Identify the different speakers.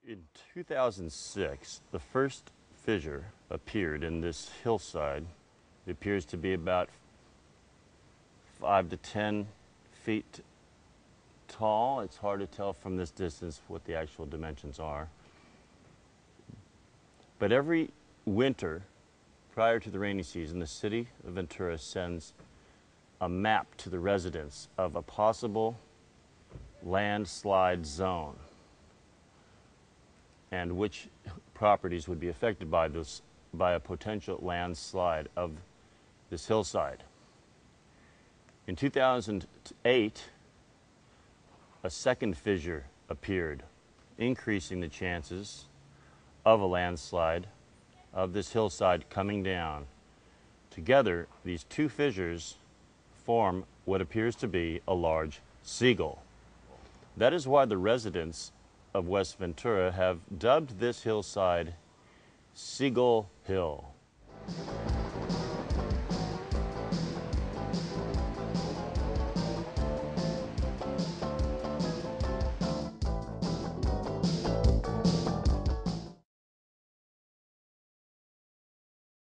Speaker 1: In 2006, the first fissure appeared in this hillside. It appears to be about 5 to 10 feet tall. It's hard to tell from this distance what the actual dimensions are. But every winter, prior to the rainy season, the city of Ventura sends a map to the residents of a possible landslide zone and which properties would be affected by a potential landslide of this hillside. In 2008, a second fissure appeared, increasing the chances of a landslide of this hillside coming down. Together, these two fissures form what appears to be a large seagull. That is why the residents of West Ventura have dubbed this hillside Seagull Hill.